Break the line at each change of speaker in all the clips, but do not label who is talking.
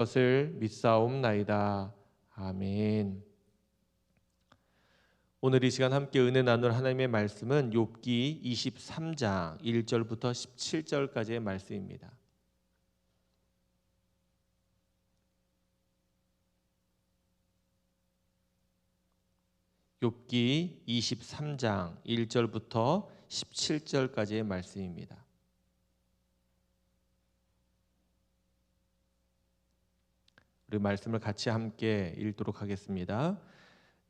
것을 믿사옵나이다. 아멘. 오늘 이 시간 함께 은혜 나눌 하나님의 말씀은 욥기 23장 1절부터 17절까지의 말씀입니다. 욥기 23장 1절부터 17절까지의 말씀입니다. 우리 말씀을 같이 함께 읽도록 하겠습니다.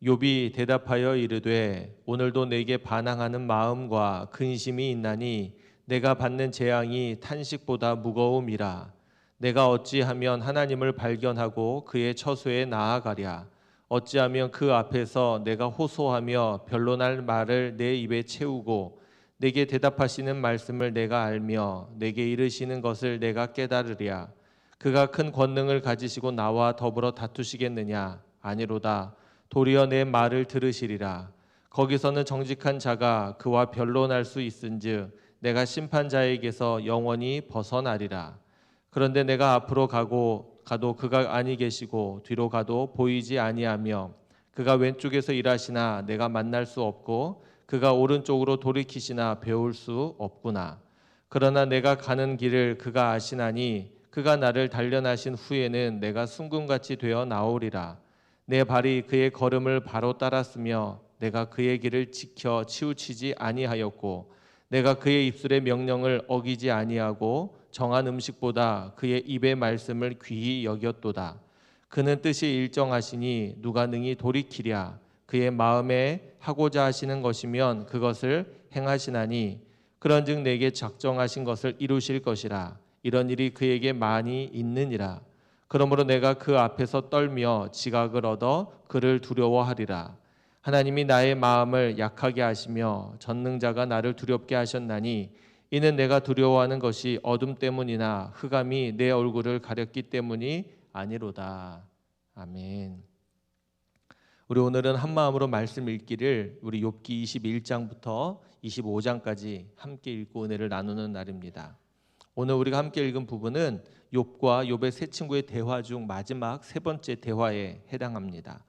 욥이 대답하여 이르되 오늘도 내게 반항하는 마음과 근심이 있나니 내가 받는 재앙이 탄식보다 무거움이라. 내가 어찌하면 하나님을 발견하고 그의 처소에 나아가랴. 어찌하면 그 앞에서 내가 호소하며 변론할 말을 내 입에 채우고 내게 대답하시는 말씀을 내가 알며 내게 이르시는 것을 내가 깨달으랴. 그가 큰 권능을 가지시고 나와 더불어 다투시겠느냐? 아니로다. 도리어 내 말을 들으시리라. 거기서는 정직한 자가 그와 변론할 수 있은즉 내가 심판자에게서 영원히 벗어나리라. 그런데 내가 앞으로 가도 그가 아니 계시고 뒤로 가도 보이지 아니하며 그가 왼쪽에서 일하시나 내가 만날 수 없고 그가 오른쪽으로 돌이키시나 배울 수 없구나. 그러나 내가 가는 길을 그가 아시나니 그가 나를 단련하신 후에는 내가 순금같이 되어 나오리라. 내 발이 그의 걸음을 바로 따랐으며 내가 그의 길을 지켜 치우치지 아니하였고 내가 그의 입술의 명령을 어기지 아니하고 정한 음식보다 그의 입의 말씀을 귀히 여겼도다. 그는 뜻이 일정하시니 누가 능히 돌이키랴. 그의 마음에 하고자 하시는 것이면 그것을 행하시나니 그런즉 내게 작정하신 것을 이루실 것이라. 이런 일이 그에게 많이 있느니라. 그러므로 내가 그 앞에서 떨며 지각을 얻어 그를 두려워하리라. 하나님이 나의 마음을 약하게 하시며 전능자가 나를 두렵게 하셨나니 이는 내가 두려워하는 것이 어둠 때문이나 흑암이 내 얼굴을 가렸기 때문이 아니로다. 아멘. 우리 오늘은 한 마음으로 말씀 읽기를 우리 욥기 21장부터 25장까지 함께 읽고 은혜를 나누는 날입니다. 오늘 우리가 함께 읽은 부분은 욥과 욥의 세 친구의 대화 중 마지막 세 번째 대화에 해당합니다.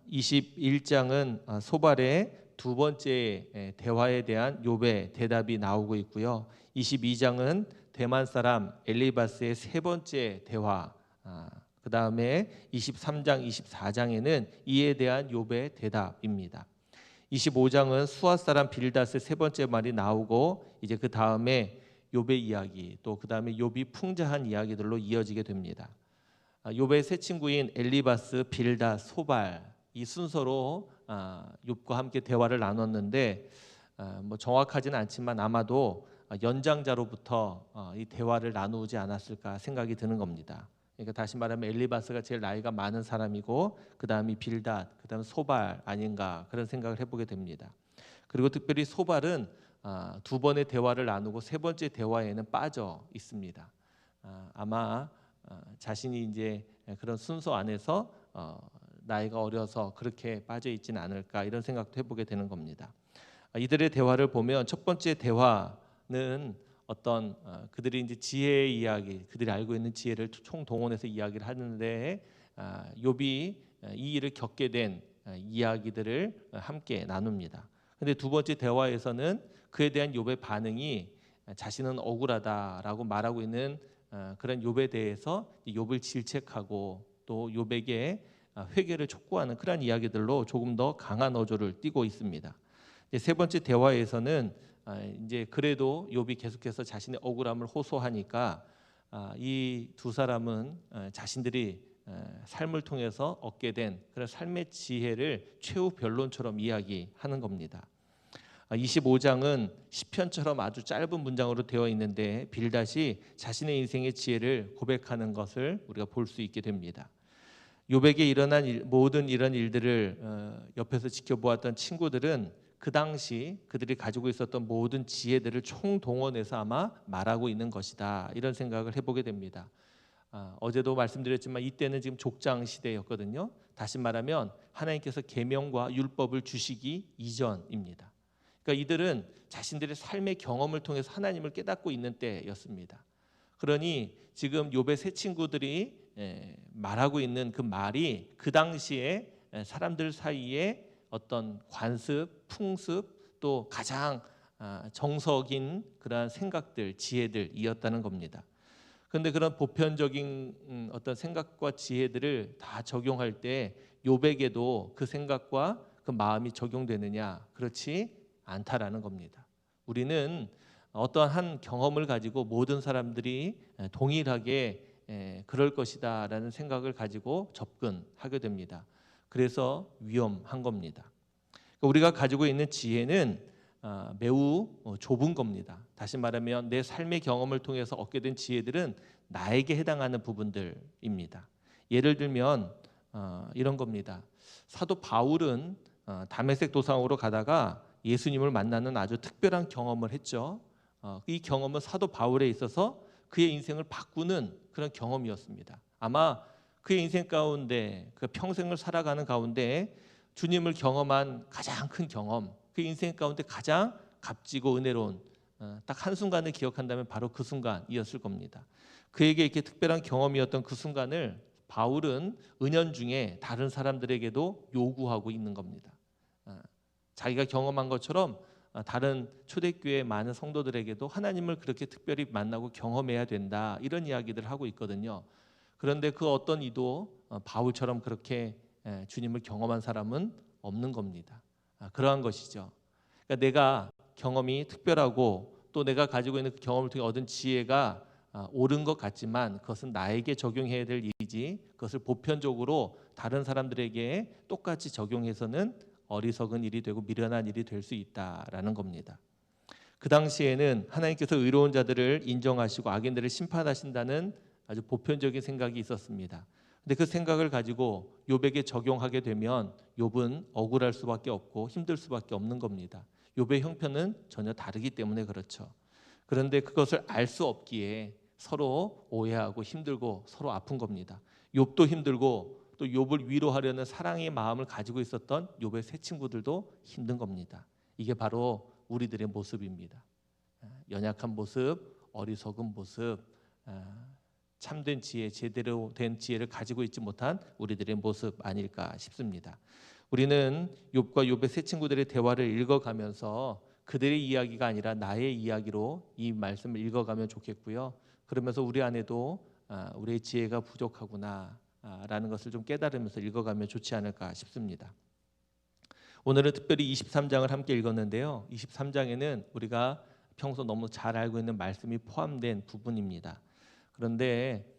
21장은 소발의 두 번째 대화에 대한 욥의 대답이 나오고 있고요. 22장은 대만 사람 엘리바스의 세 번째 대화, 그 다음에 23장, 24장에는 이에 대한 욥의 대답입니다. 25장은 수아 사람 빌닷의 세 번째 말이 나오고 이제 그 다음에 욥의 이야기, 또 그 다음에 욥이 풍자한 이야기들로 이어지게 됩니다. 욥의 세 친구인 엘리바스, 빌닷, 소발 이 순서로 욥과 함께 대화를 나눴는데 뭐 정확하지는 않지만 아마도 연장자로부터 이 대화를 나누지 않았을까 생각이 드는 겁니다. 그러니까 다시 말하면 엘리바스가 제일 나이가 많은 사람이고 그 다음이 빌닷, 그 다음 소발 아닌가 그런 생각을 해보게 됩니다. 그리고 특별히 소발은 두 번의 대화를 나누고 세 번째 대화에는 빠져 있습니다. 아마 자신이 이제 그런 순서 안에서 나이가 어려서 그렇게 빠져 있지는 않을까 이런 생각도 해보게 되는 겁니다. 이들의 대화를 보면 첫 번째 대화는 어떤 그들이 이제 지혜의 이야기, 그들이 알고 있는 지혜를 총동원해서 이야기를 하는데 욥이 이 일을 겪게 된 이야기들을 함께 나눕니다. 근데 두 번째 대화에서는 그에 대한 욥의 반응이 자신은 억울하다라고 말하고 있는 그런 욥에 대해서 욥을 질책하고 또 욥에게 회개를 촉구하는 그런 이야기들로 조금 더 강한 어조를 띠고 있습니다. 세 번째 대화에서는 이제 그래도 욥이 계속해서 자신의 억울함을 호소하니까 이 두 사람은 자신들이 삶을 통해서 얻게 된 그런 삶의 지혜를 최후 변론처럼 이야기하는 겁니다. 25장은 시편처럼 아주 짧은 문장으로 되어 있는데 빌닷이 자신의 인생의 지혜를 고백하는 것을 우리가 볼 수 있게 됩니다. 욥에게 일어난 모든 이런 일들을 옆에서 지켜보았던 친구들은 그 당시 그들이 가지고 있었던 모든 지혜들을 총동원해서 아마 말하고 있는 것이다 이런 생각을 해보게 됩니다. 어제도 말씀드렸지만 이때는 지금 족장 시대였거든요. 다시 말하면 하나님께서 계명과 율법을 주시기 이전입니다. 그러니까 이들은 자신들의 삶의 경험을 통해서 하나님을 깨닫고 있는 때였습니다. 그러니 지금 욥의 세 친구들이 말하고 있는 그 말이 그 당시에 사람들 사이에 어떤 관습, 풍습 또 가장 정석인 그러한 생각들, 지혜들이었다는 겁니다. 그런데 그런 보편적인 어떤 생각과 지혜들을 다 적용할 때 욥에게도 그 생각과 그 마음이 적용되느냐? 그렇지 않다라는 겁니다. 우리는 어떠한 한 경험을 가지고 모든 사람들이 동일하게 그럴 것이다라는 생각을 가지고 접근하게 됩니다. 그래서 위험한 겁니다. 우리가 가지고 있는 지혜는 매우 좁은 겁니다. 다시 말하면 내 삶의 경험을 통해서 얻게 된 지혜들은 나에게 해당하는 부분들입니다. 예를 들면 이런 겁니다. 사도 바울은 다메섹 도상으로 가다가 예수님을 만나는 아주 특별한 경험을 했죠. 이 경험은 사도 바울에 있어서 그의 인생을 바꾸는 그런 경험이었습니다. 아마 그의 인생 가운데 그 평생을 살아가는 가운데 주님을 경험한 가장 큰 경험, 그 인생 가운데 가장 값지고 은혜로운 딱 한순간을 기억한다면 바로 그 순간이었을 겁니다. 그에게 이렇게 특별한 경험이었던 그 순간을 바울은 은연중에 다른 사람들에게도 요구하고 있는 겁니다. 자기가 경험한 것처럼 다른 초대교회 많은 성도들에게도 하나님을 그렇게 특별히 만나고 경험해야 된다, 이런 이야기들을 하고 있거든요. 그런데 그 어떤 이도 바울처럼 그렇게 주님을 경험한 사람은 없는 겁니다. 그러한 것이죠. 그러니까 내가 경험이 특별하고 또 내가 가지고 있는 그 경험을 통해 얻은 지혜가 옳은 것 같지만 그것은 나에게 적용해야 될 일이지 그것을 보편적으로 다른 사람들에게 똑같이 적용해서는 어리석은 일이 되고 미련한 일이 될 수 있다라는 겁니다. 그 당시에는 하나님께서 의로운 자들을 인정하시고 악인들을 심판하신다는 아주 보편적인 생각이 있었습니다. 근데 그 생각을 가지고 욥에게 적용하게 되면 욥은 억울할 수밖에 없고 힘들 수밖에 없는 겁니다. 욥의 형편은 전혀 다르기 때문에 그렇죠. 그런데 그것을 알 수 없기에 서로 오해하고 힘들고 서로 아픈 겁니다. 욥도 힘들고 또 욥을 위로하려는 사랑의 마음을 가지고 있었던 욥의 세 친구들도 힘든 겁니다. 이게 바로 우리들의 모습입니다. 연약한 모습, 어리석은 모습, 참된 지혜, 제대로 된 지혜를 가지고 있지 못한 우리들의 모습 아닐까 싶습니다. 우리는 욥과 욥의 세 친구들의 대화를 읽어가면서 그들의 이야기가 아니라 나의 이야기로 이 말씀을 읽어가면 좋겠고요. 그러면서 우리 안에도 우리의 지혜가 부족하구나 라는 것을 좀 깨달으면서 읽어가면 좋지 않을까 싶습니다. 오늘은 특별히 23장을 함께 읽었는데요. 23장에는 우리가 평소 너무 잘 알고 있는 말씀이 포함된 부분입니다. 그런데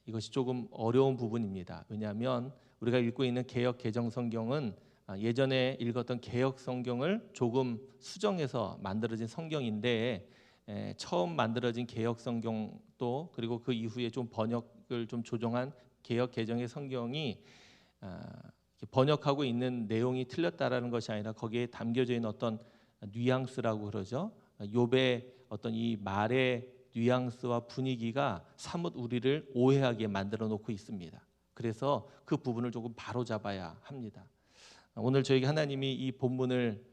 이것이 조금 어려운 부분입니다. 왜냐하면 우리가 읽고 있는 개역 개정 성경은 예전에 읽었던 개역 성경을 조금 수정해서 만들어진 성경인데 처음 만들어진 개역 성경도 그리고 그 이후에 좀 번역을 좀 조정한 개역 개정의 성경이 번역하고 있는 내용이 틀렸다라는 것이 아니라 거기에 담겨져 있는 어떤 뉘앙스라고 그러죠. 욥의 어떤 이 말의 뉘앙스와 분위기가 사뭇 우리를 오해하게 만들어 놓고 있습니다. 그래서 그 부분을 조금 바로잡아야 합니다. 오늘 저에게 하나님이 이 본문을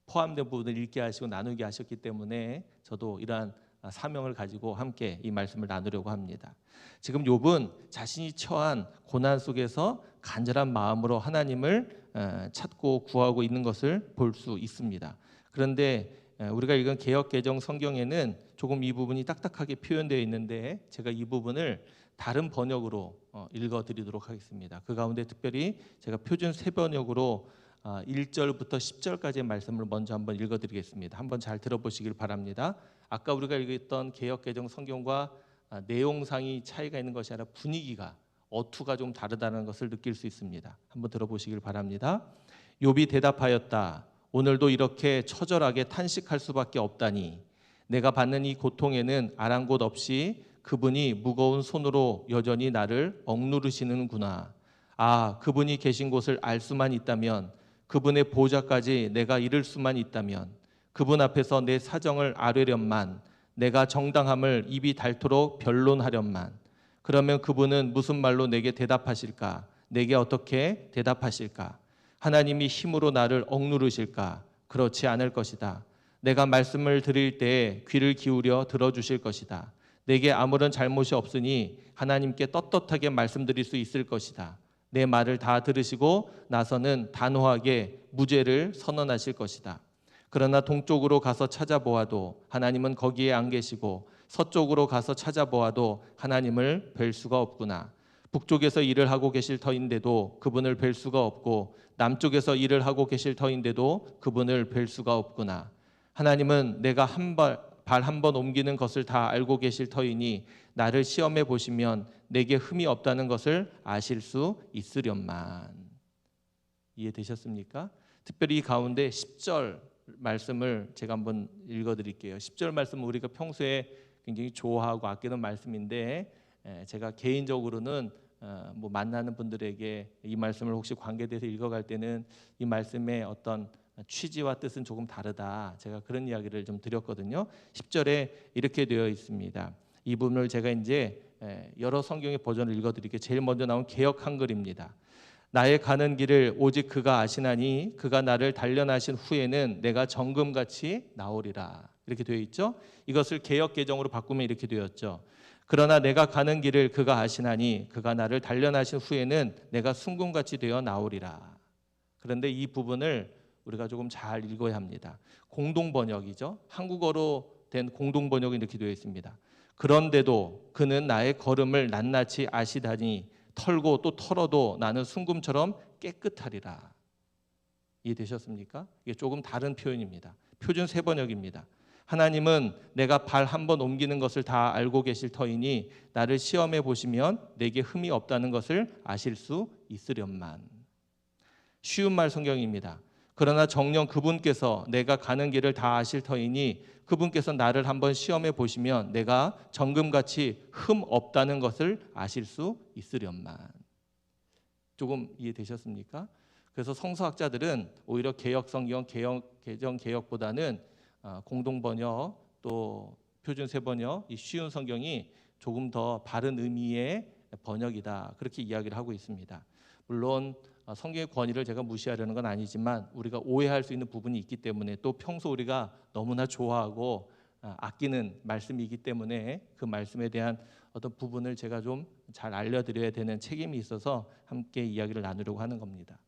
포함된 부분을 읽게 하시고 나누게 하셨기 때문에 저도 이러한 사명을 가지고 함께 이 말씀을 나누려고 합니다. 지금 욥은 자신이 처한 고난 속에서 간절한 마음으로 하나님을 찾고 구하고 있는 것을 볼 수 있습니다. 그런데 우리가 읽은 개역 개정 성경에는 조금 이 부분이 딱딱하게 표현되어 있는데 제가 이 부분을 다른 번역으로 읽어드리도록 하겠습니다. 그 가운데 특별히 제가 표준 새 번역으로 1절부터 10절까지의 말씀을 먼저 한번 읽어드리겠습니다. 한번 잘 들어보시길 바랍니다. 아까 우리가 읽었던 개역 개정 성경과 내용상이 차이가 있는 것이 아니라 분위기가 어투가 좀 다르다는 것을 느낄 수 있습니다. 한번 들어보시길 바랍니다. 욥이 대답하였다. 오늘도 이렇게 처절하게 탄식할 수밖에 없다니 내가 받는 이 고통에는 아랑곳 없이 그분이 무거운 손으로 여전히 나를 억누르시는구나. 아, 그분이 계신 곳을 알 수만 있다면, 그분의 보좌까지 내가 이를 수만 있다면, 그분 앞에서 내 사정을 아뢰련만, 내가 정당함을 입이 닳도록 변론하련만. 그러면 그분은 무슨 말로 내게 대답하실까? 내게 어떻게 대답하실까? 하나님이 힘으로 나를 억누르실까? 그렇지 않을 것이다. 내가 말씀을 드릴 때에 귀를 기울여 들어주실 것이다. 내게 아무런 잘못이 없으니 하나님께 떳떳하게 말씀드릴 수 있을 것이다. 내 말을 다 들으시고 나서는 단호하게 무죄를 선언하실 것이다. 그러나 동쪽으로 가서 찾아보아도 하나님은 거기에 안 계시고 서쪽으로 가서 찾아보아도 하나님을 뵐 수가 없구나. 북쪽에서 일을 하고 계실 터인데도 그분을 뵐 수가 없고 남쪽에서 일을 하고 계실 터인데도 그분을 뵐 수가 없구나. 하나님은 내가 발 한 번 옮기는 것을 다 알고 계실 터이니 나를 시험해 보시면 내게 흠이 없다는 것을 아실 수 있으련만. 이해되셨습니까? 특별히 이 가운데 10절 말씀을 제가 한번 읽어드릴게요. 10절 말씀은 우리가 평소에 굉장히 좋아하고 아끼는 말씀인데 제가 개인적으로는 뭐 만나는 분들에게 이 말씀을 혹시 관계돼서 읽어갈 때는 이 말씀의 어떤 취지와 뜻은 조금 다르다. 제가 그런 이야기를 좀 드렸거든요. 10절에 이렇게 되어 있습니다. 이 부분을 제가 이제 여러 성경의 버전을 읽어드릴게요. 제일 먼저 나온 개역 한글입니다. 나의 가는 길을 오직 그가 아시나니 그가 나를 단련하신 후에는 내가 정금같이 나오리라. 이렇게 되어 있죠. 이것을 개역 개정으로 바꾸면 이렇게 되었죠. 그러나 내가 가는 길을 그가 아시나니 그가 나를 단련하신 후에는 내가 순금같이 되어 나오리라. 그런데 이 부분을 우리가 조금 잘 읽어야 합니다. 공동 번역이죠. 한국어로 된 공동 번역이 이렇게 되어 있습니다. 그런데도 그는 나의 걸음을 낱낱이 아시다니 털고 또 털어도 나는 순금처럼 깨끗하리라. 이해되셨습니까? 이게 조금 다른 표현입니다. 표준 세 번역입니다. 하나님은 내가 발 한 번 옮기는 것을 다 알고 계실 터이니 나를 시험해 보시면 내게 흠이 없다는 것을 아실 수 있으련만. 쉬운 말 성경입니다. 그러나 정녕 그분께서 내가 가는 길을 다 아실 터이니 그분께서 나를 한번 시험해 보시면 내가 정금같이 흠 없다는 것을 아실 수 있으련만. 조금 이해되셨습니까? 그래서 성서학자들은 오히려 개역 성경, 개정 개역보다는 공동 번역 또 표준 세 번역, 이 쉬운 성경이 조금 더 바른 의미의 번역이다. 그렇게 이야기를 하고 있습니다. 물론 성경의 권위를 제가 무시하려는 건 아니지만 우리가 오해할 수 있는 부분이 있기 때문에 또 평소 우리가 너무나 좋아하고 아끼는 말씀이기 때문에 그 말씀에 대한 어떤 부분을 제가 좀 잘 알려드려야 되는 책임이 있어서 함께 이야기를 나누려고 하는 겁니다.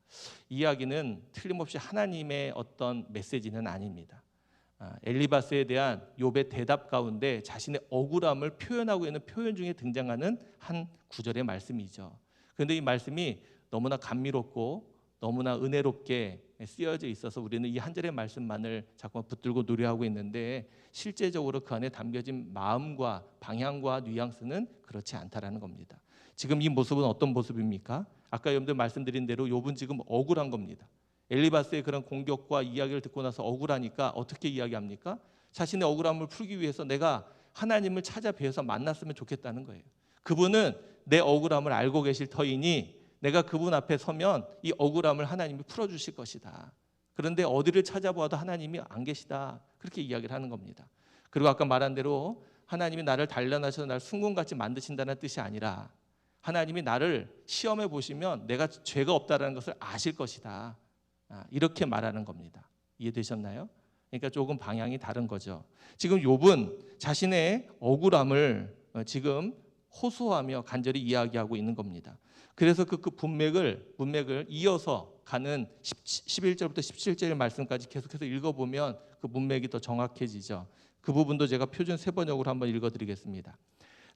이 이야기는 틀림없이 하나님의 어떤 메시지는 아닙니다. 엘리바스에 대한 욥의 대답 가운데 자신의 억울함을 표현하고 있는 표현 중에 등장하는 한 구절의 말씀이죠. 그런데 이 말씀이 너무나 감미롭고 너무나 은혜롭게 쓰여져 있어서 우리는 이 한 절의 말씀만을 자꾸만 붙들고 노래하고 있는데 실제적으로 그 안에 담겨진 마음과 방향과 뉘앙스는 그렇지 않다라는 겁니다. 지금 이 모습은 어떤 모습입니까? 아까 여러분들 말씀드린 대로 욥은 지금 억울한 겁니다. 엘리바스의 그런 공격과 이야기를 듣고 나서 억울하니까 어떻게 이야기합니까? 자신의 억울함을 풀기 위해서 내가 하나님을 찾아뵈서 만났으면 좋겠다는 거예요. 그분은 내 억울함을 알고 계실 터이니 내가 그분 앞에 서면 이 억울함을 하나님이 풀어주실 것이다. 그런데 어디를 찾아보아도 하나님이 안 계시다. 그렇게 이야기를 하는 겁니다. 그리고 아까 말한 대로 하나님이 나를 단련하셔서 나를 순금같이 만드신다는 뜻이 아니라 하나님이 나를 시험해 보시면 내가 죄가 없다는 것을 아실 것이다. 이렇게 말하는 겁니다. 이해되셨나요? 그러니까 조금 방향이 다른 거죠. 지금 욥은 자신의 억울함을 지금 호소하며 간절히 이야기하고 있는 겁니다. 그래서 그 문맥을 이어서 가는 11절부터 17절의 말씀까지 계속해서 읽어보면 그 문맥이 더 정확해지죠. 그 부분도 제가 표준 세 번역으로 한번 읽어드리겠습니다.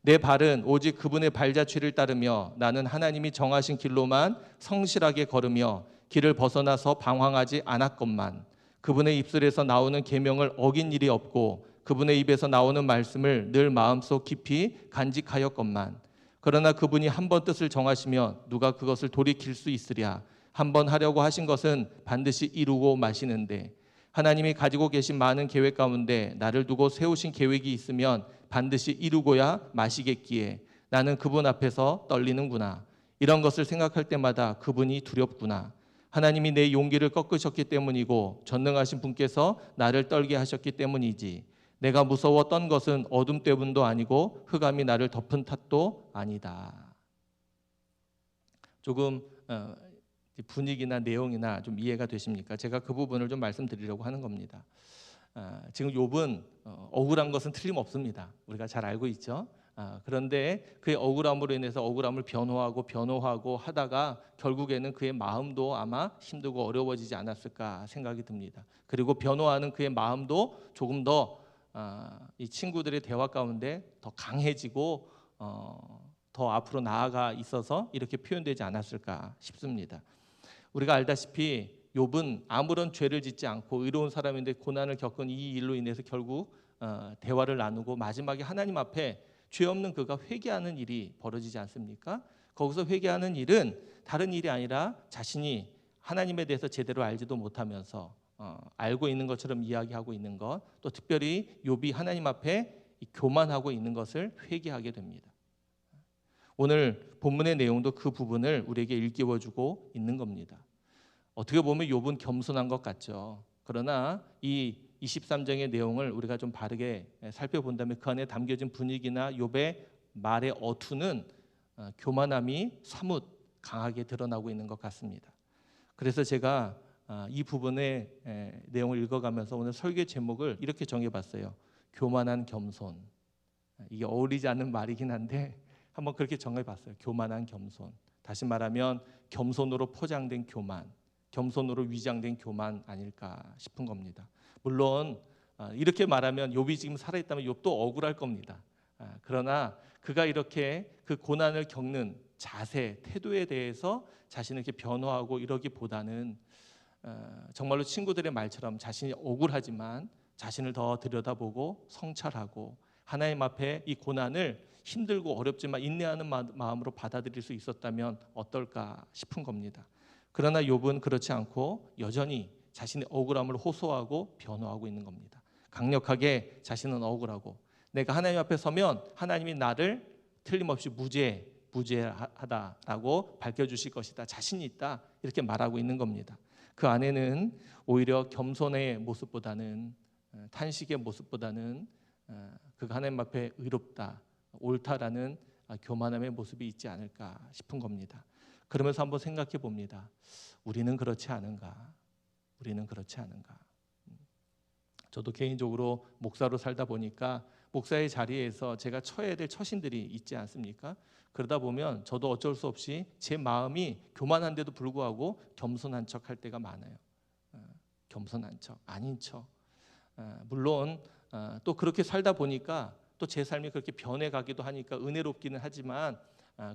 내 발은 오직 그분의 발자취를 따르며 나는 하나님이 정하신 길로만 성실하게 걸으며 길을 벗어나서 방황하지 않았건만 그분의 입술에서 나오는 계명을 어긴 일이 없고 그분의 입에서 나오는 말씀을 늘 마음속 깊이 간직하였건만 그러나 그분이 한 번 뜻을 정하시면 누가 그것을 돌이킬 수 있으랴. 한 번 하려고 하신 것은 반드시 이루고 마시는데 하나님이 가지고 계신 많은 계획 가운데 나를 두고 세우신 계획이 있으면 반드시 이루고야 마시겠기에 나는 그분 앞에서 떨리는구나. 이런 것을 생각할 때마다 그분이 두렵구나. 하나님이 내 용기를 꺾으셨기 때문이고 전능하신 분께서 나를 떨게 하셨기 때문이지. 내가 무서웠던 것은 어둠 때문도 아니고 흑암이 나를 덮은 탓도 아니다. 조금 분위기나 내용이나 좀 이해가 되십니까? 제가 그 부분을 좀 말씀드리려고 하는 겁니다. 지금 욥은 억울한 것은 틀림없습니다. 우리가 잘 알고 있죠. 그런데 그의 억울함으로 인해서 억울함을 변호하고 하다가 결국에는 그의 마음도 아마 힘들고 어려워지지 않았을까 생각이 듭니다. 그리고 변호하는 그의 마음도 조금 더 이 친구들의 대화 가운데 더 강해지고 더 앞으로 나아가 있어서 이렇게 표현되지 않았을까 싶습니다. 우리가 알다시피 욥은 아무런 죄를 짓지 않고 의로운 사람인데 고난을 겪은 이 일로 인해서 결국 대화를 나누고 마지막에 하나님 앞에 죄 없는 그가 회개하는 일이 벌어지지 않습니까? 거기서 회개하는 일은 다른 일이 아니라 자신이 하나님에 대해서 제대로 알지도 못하면서 알고 있는 것처럼 이야기하고 있는 것, 또 특별히 욥이 하나님 앞에 교만하고 있는 것을 회개하게 됩니다. 오늘 본문의 내용도 그 부분을 우리에게 일깨워주고 있는 겁니다. 어떻게 보면 욥은 겸손한 것 같죠. 그러나 이 23장의 내용을 우리가 좀 바르게 살펴본다면 그 안에 담겨진 분위기나 욥의 말의 어투는 교만함이 사뭇 강하게 드러나고 있는 것 같습니다. 그래서 제가 이 부분의 내용을 읽어가면서 오늘 설교 제목을 이렇게 정해봤어요. 교만한 겸손. 이게 어울리지 않는 말이긴 한데 한번 그렇게 정해봤어요. 교만한 겸손. 다시 말하면 겸손으로 포장된 교만, 겸손으로 위장된 교만 아닐까 싶은 겁니다. 물론 이렇게 말하면 욥이 지금 살아있다면 욥도 억울할 겁니다. 그러나 그가 이렇게 그 고난을 겪는 자세, 태도에 대해서 자신을 이렇게 변호하고 이러기보다는 정말로 친구들의 말처럼 자신이 억울하지만 자신을 더 들여다보고 성찰하고 하나님 앞에 이 고난을 힘들고 어렵지만 인내하는 마음으로 받아들일 수 있었다면 어떨까 싶은 겁니다. 그러나 욥은 그렇지 않고 여전히 자신의 억울함을 호소하고 변호하고 있는 겁니다. 강력하게 자신은 억울하고 내가 하나님 앞에 서면 하나님이 나를 틀림없이 무죄하다라고 밝혀주실 것이다. 자신이 있다. 이렇게 말하고 있는 겁니다. 그 안에는 오히려 겸손의 모습보다는 탄식의 모습보다는 그가 하나님 앞에 의롭다, 옳다라는 교만함의 모습이 있지 않을까 싶은 겁니다. 그러면서 한번 생각해 봅니다. 우리는 그렇지 않은가? 우리는 그렇지 않은가? 저도 개인적으로 목사로 살다 보니까 목사의 자리에서 제가 쳐야 될 처신들이 있지 않습니까? 그러다 보면 저도 어쩔 수 없이 제 마음이 교만한데도 불구하고 겸손한 척 할 때가 많아요. 겸손한 척, 아닌 척. 물론 또 그렇게 살다 보니까 또 제 삶이 그렇게 변해가기도 하니까 은혜롭기는 하지만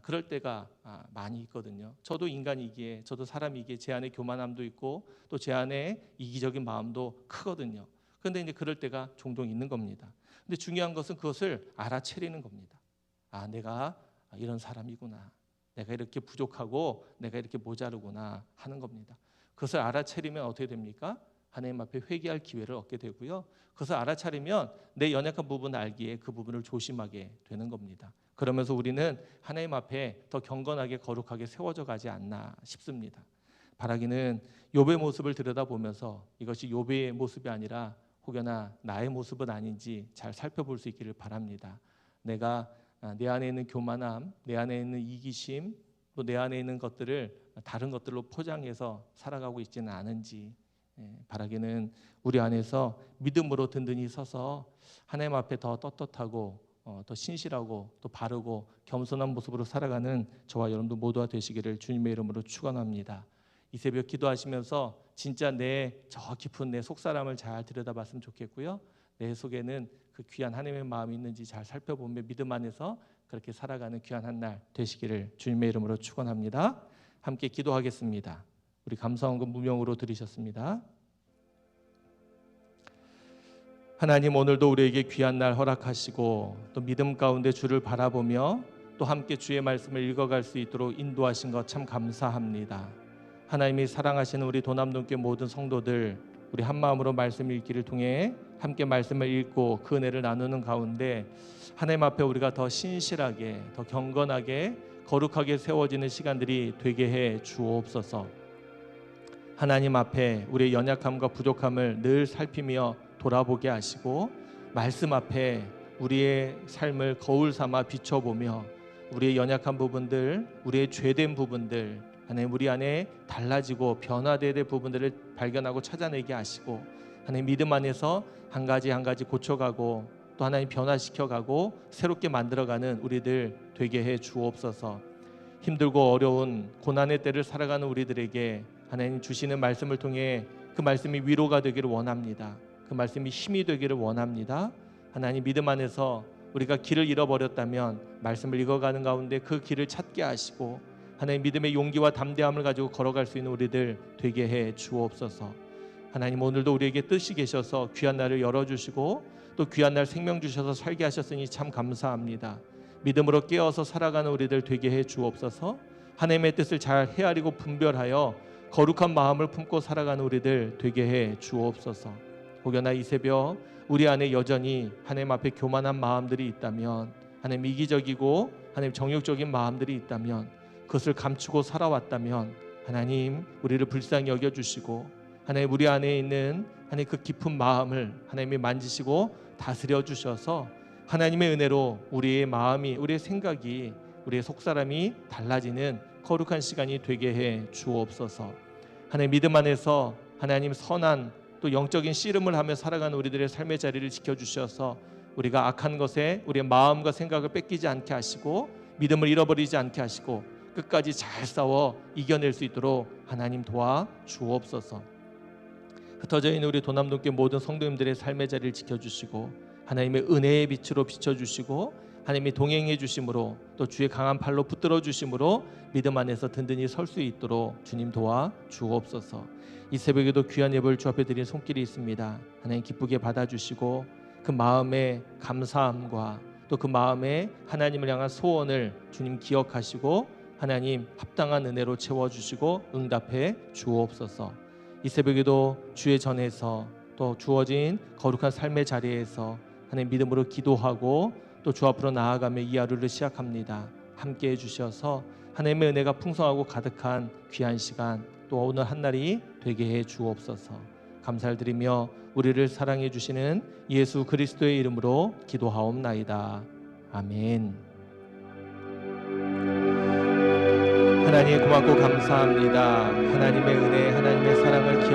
그럴 때가 많이 있거든요. 저도 인간이기에, 저도 사람이기에 제 안에 교만함도 있고 또 제 안에 이기적인 마음도 크거든요. 그런데 이제 그럴 때가 종종 있는 겁니다. 근데 중요한 것은 그것을 알아채리는 겁니다. 내가 이런 사람이구나. 내가 이렇게 부족하고 내가 이렇게 모자르구나 하는 겁니다. 그것을 알아채리면 어떻게 됩니까? 하나님 앞에 회개할 기회를 얻게 되고요. 그것을 알아차리면 내 연약한 부분을 알기에 그 부분을 조심하게 되는 겁니다. 그러면서 우리는 하나님 앞에 더 경건하게 거룩하게 세워져 가지 않나 싶습니다. 바라기는 욥의 모습을 들여다보면서 이것이 욥의 모습이 아니라 혹여나 나의 모습은 아닌지 잘 살펴볼 수 있기를 바랍니다. 내가 내 안에 있는 교만함, 내 안에 있는 이기심, 또 내 안에 있는 것들을 다른 것들로 포장해서 살아가고 있지는 않은지 바라기는 우리 안에서 믿음으로 든든히 서서 하나님 앞에 더 떳떳하고 더 신실하고 또 바르고 겸손한 모습으로 살아가는 저와 여러분들 모두가 되시기를 주님의 이름으로 축원합니다. 이 새벽 기도하시면서 진짜 내 저 깊은 내 속사람을 잘 들여다봤으면 좋겠고요. 내 속에는 그 귀한 하나님의 마음이 있는지 잘 살펴보며 믿음 안에서 그렇게 살아가는 귀한 한 날 되시기를 주님의 이름으로 축원합니다. 함께 기도하겠습니다. 우리 감사원금 무명으로 드리셨습니다. 하나님, 오늘도 우리에게 귀한 날 허락하시고 또 믿음 가운데 주를 바라보며 또 함께 주의 말씀을 읽어갈 수 있도록 인도하신 것 참 감사합니다. 하나님이 사랑하시는 우리 도남동교회 모든 성도들, 우리 한마음으로 말씀 읽기를 통해 함께 말씀을 읽고 그 은혜를 나누는 가운데 하나님 앞에 우리가 더 신실하게, 더 경건하게, 거룩하게 세워지는 시간들이 되게 해 주옵소서. 하나님 앞에 우리의 연약함과 부족함을 늘 살피며 돌아보게 하시고 말씀 앞에 우리의 삶을 거울 삼아 비춰보며 우리의 연약한 부분들, 우리의 죄된 부분들, 하나님 우리 안에 달라지고 변화되어야 될 부분들을 발견하고 찾아내게 하시고 하나님 믿음 안에서 한 가지 한 가지 고쳐가고 또 하나님 변화시켜가고 새롭게 만들어가는 우리들 되게 해 주옵소서. 힘들고 어려운 고난의 때를 살아가는 우리들에게 하나님 주시는 말씀을 통해 그 말씀이 위로가 되기를 원합니다. 그 말씀이 힘이 되기를 원합니다. 하나님 믿음 안에서 우리가 길을 잃어버렸다면 말씀을 읽어가는 가운데 그 길을 찾게 하시고 하나님 믿음의 용기와 담대함을 가지고 걸어갈 수 있는 우리들 되게 해 주옵소서. 하나님 오늘도 우리에게 뜻이 계셔서 귀한 날을 열어주시고 또 귀한 날 생명 주셔서 살게 하셨으니 참 감사합니다. 믿음으로 깨어서 살아가는 우리들 되게 해 주옵소서. 하나님의 뜻을 잘 헤아리고 분별하여 거룩한 마음을 품고 살아가는 우리들 되게 해 주옵소서. 혹여나 이 새벽 우리 안에 여전히 하나님 앞에 교만한 마음들이 있다면, 하나님 이기적이고 하나님 정욕적인 마음들이 있다면, 그것을 감추고 살아왔다면 하나님 우리를 불쌍히 여겨주시고 하나님 우리 안에 있는 하나님 그 깊은 마음을 하나님이 만지시고 다스려 주셔서 하나님의 은혜로 우리의 마음이, 우리의 생각이, 우리의 속사람이 달라지는 거룩한 시간이 되게 해 주옵소서. 하나님 믿음 안에서 하나님 선한 또 영적인 씨름을 하며 살아가는 우리들의 삶의 자리를 지켜주셔서 우리가 악한 것에 우리의 마음과 생각을 뺏기지 않게 하시고 믿음을 잃어버리지 않게 하시고 끝까지 잘 싸워 이겨낼 수 있도록 하나님 도와 주옵소서. 흩어져 있는 우리 도남동교회 모든 성도님들의 삶의 자리를 지켜주시고 하나님의 은혜의 빛으로 비춰주시고 하나님이 동행해 주심으로 또 주의 강한 팔로 붙들어 주심으로 믿음 안에서 든든히 설 수 있도록 주님 도와 주옵소서. 이 새벽에도 귀한 예배를 주 앞에 드린 손길이 있습니다. 하나님 기쁘게 받아주시고 그 마음의 감사함과 또 그 마음의 하나님을 향한 소원을 주님 기억하시고 하나님 합당한 은혜로 채워주시고 응답해 주옵소서. 이 새벽에도 주의 전에서 또 주어진 거룩한 삶의 자리에서 하나님 믿음으로 기도하고 또 주 앞으로 나아가며 이 하루를 시작합니다. 함께 해주셔서 하나님의 은혜가 풍성하고 가득한 귀한 시간 또 오늘 한날이 되게 해 주옵소서. 감사를 드리며 우리를 사랑해 주시는 예수 그리스도의 이름으로 기도하옵나이다. 아멘. 하나님 고맙고 감사합니다. 하나님의 은혜, 하나님의 사랑을